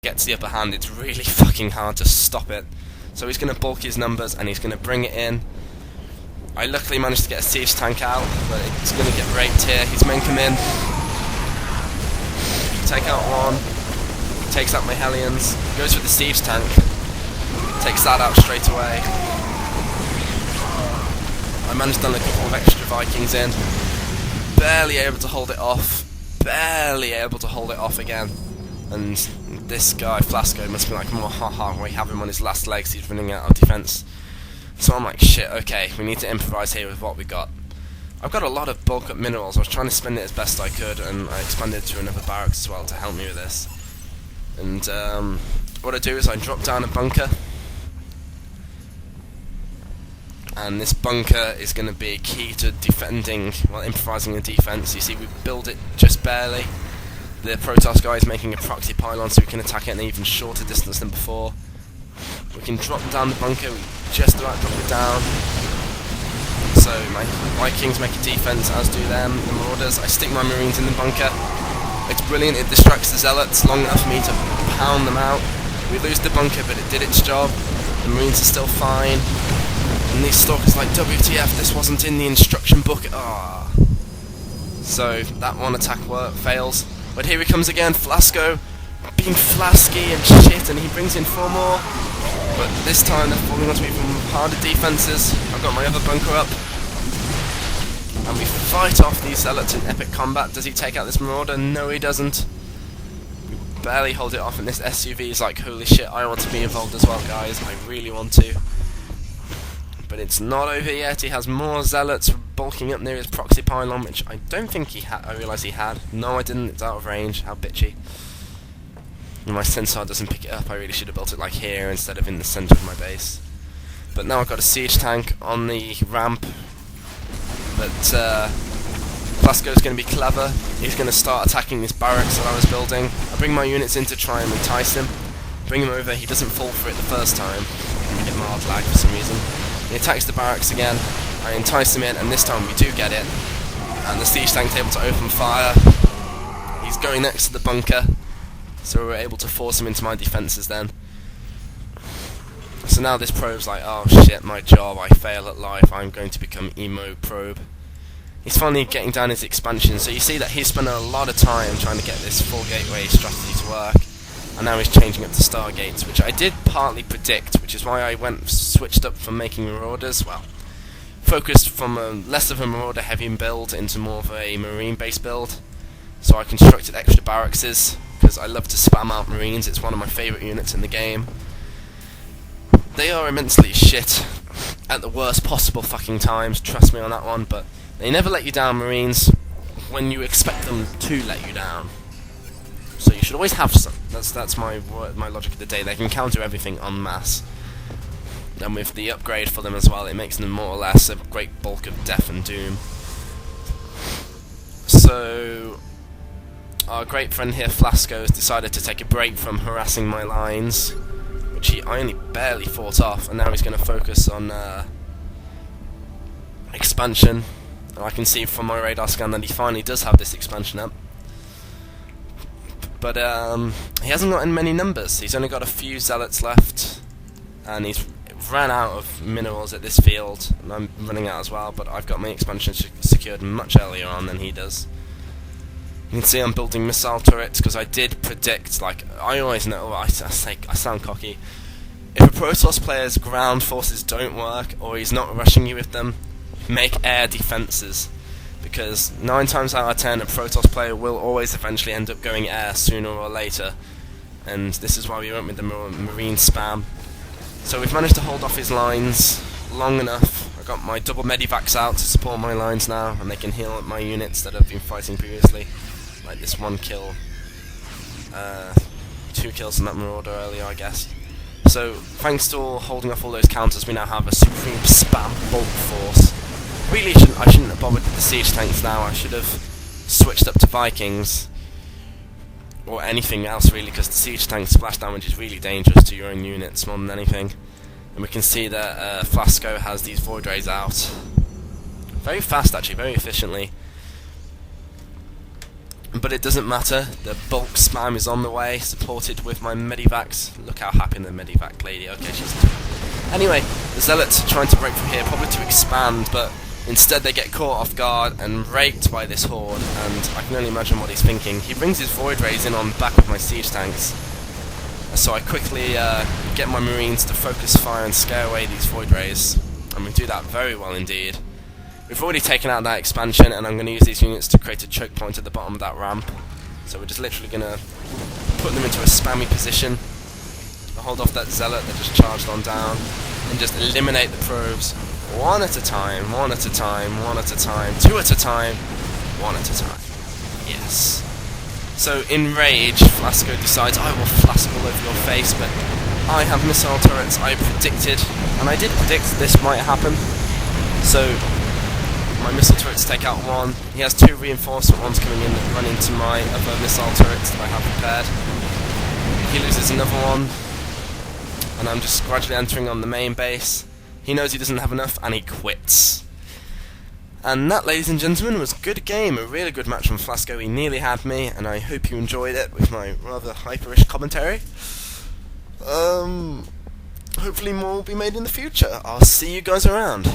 gets the upper hand, it's really fucking hard to stop it. So he's going to bulk his numbers and he's going to bring it in. I luckily managed to get a siege tank out, but it's going to get raped here. His men come in. Take out one. Takes out my Hellions. Goes for the siege tank. Takes that out straight away. I managed to let a couple of extra Vikings in. Barely able to hold it off. Barely able to hold it off again. And this guy, Flasco, must be like, we have him on his last legs, he's running out of defense. So I'm like, shit, okay, we need to improvise here with what we got. I've got a lot of bulk up minerals. I was trying to spend it as best I could, and I expanded to another barracks as well to help me with this. And what I do is I drop down a bunker. And this bunker is going to be key to defending, well, improvising a defense. You see, we build it just barely. The Protoss guy is making a proxy pylon so we can attack it at an even shorter distance than before. We can drop down the bunker, we just about drop it down. So my Vikings make a defense, as do them, the Marauders. I stick my Marines in the bunker. It's brilliant, it distracts the Zealots long enough for me to pound them out. We lose the bunker, but it did its job. The Marines are still fine. And these Stalkers like, WTF, this wasn't in the instruction book. Ah. So that one attack fails. But here he comes again, Flasco, being flasky and shit, and he brings in 4 more. But this time they're falling onto me from harder defences. I've got my other bunker up. And we fight off these Zealots in epic combat. Does he take out this Marauder? No, he doesn't. We barely hold it off, and this SUV is like, holy shit, I want to be involved as well, guys. I really want to. But it's not over yet. He has more Zealots bulking up near his proxy pylon, which I don't think he had. I realise he had. No, I didn't. It's out of range. How bitchy. And my sensor doesn't pick it up. I really should have built it like here instead of in the centre of my base. But now I've got a siege tank on the ramp. But Flasco's going to be clever. He's going to start attacking this barracks that I was building. I bring my units in to try and entice him. Bring him over. He doesn't fall for it the first time. I get mild lag for some reason. He attacks the barracks again. I entice him in, and this time we do get it. And the siege tank's able to open fire. He's going next to the bunker, so we were able to force him into my defences then. So now this probe's like, oh shit, my job, I fail at life, I'm going to become emo probe. He's finally getting down his expansion, so you see that he's spent a lot of time trying to get this full gateway strategy to work. And now he's changing up to Stargates, which I did partly predict, which is why I switched up from making Marauders, well, focused from less of a Marauder heavy build into more of a Marine based build. So I constructed extra barrackses, because I love to spam out Marines, it's one of my favourite units in the game. They are immensely shit at the worst possible fucking times, trust me on that one, but they never let you down, Marines, when you expect them to let you down. So you should always have some. That's my logic of the day. They can counter everything en masse. And with the upgrade for them as well, it makes them more or less a great bulk of death and doom. So our great friend here, Flasco, has decided to take a break from harassing my lines, which I only barely fought off, and now he's going to focus on expansion. And I can see from my radar scan that he finally does have this expansion up. But he hasn't got in many numbers. He's only got a few Zealots left, and he's ran out of minerals at this field, and I'm running out as well, but I've got my expansion secured much earlier on than he does. You can see I'm building missile turrets, because I did predict, like, I always know, I sound cocky, if a Protoss player's ground forces don't work, or he's not rushing you with them, make air defences. Because 9 times out of 10 a Protoss player will always eventually end up going air sooner or later, and this is why we went with the Marine spam. So we've managed to hold off his lines long enough. I've got my double medivacs out to support my lines now, and they can heal up my units that I've been fighting previously, like this 1 kill, 2 kills on that Marauder earlier, I guess. So thanks to holding off all those counters, we now have a supreme spam bulk force. Really, I shouldn't have bothered with the siege tanks now. I should have switched up to Vikings, or anything else really, because the siege tank splash damage is really dangerous to your own units more than anything. And we can see that Flasco has these Void Rays out. Very fast actually, very efficiently. But it doesn't matter, the bulk spam is on the way, supported with my medivacs. Look how happy the medivac lady, okay, she's... Anyway, the Zealots are trying to break through here, probably to expand, but instead they get caught off guard and raped by this horde, and I can only imagine what he's thinking. He brings his Void Rays in on the back of my siege tanks, so I quickly get my Marines to focus fire and scare away these Void Rays, and we do that very well indeed. We've already taken out that expansion, and I'm going to use these units to create a choke point at the bottom of that ramp. So we're just literally going to put them into a spammy position, hold off that Zealot that just charged on down, and just eliminate the probes one at a time, one at a time, one at a time, two at a time, one at a time. Yes. So in rage, Flasco decides, I will flask all over your face, but I have missile turrets. I predicted, and I did predict this might happen. So my missile turrets take out one. He has two reinforcement ones coming in that run into my other missile turrets that I have prepared. He loses another one, and I'm just gradually entering on the main base. He knows he doesn't have enough, and he quits. And that, ladies and gentlemen, was a good game, a really good match from Flasco. He nearly had me, and I hope you enjoyed it with my rather hyperish commentary. Hopefully more will be made in the future. I'll see you guys around.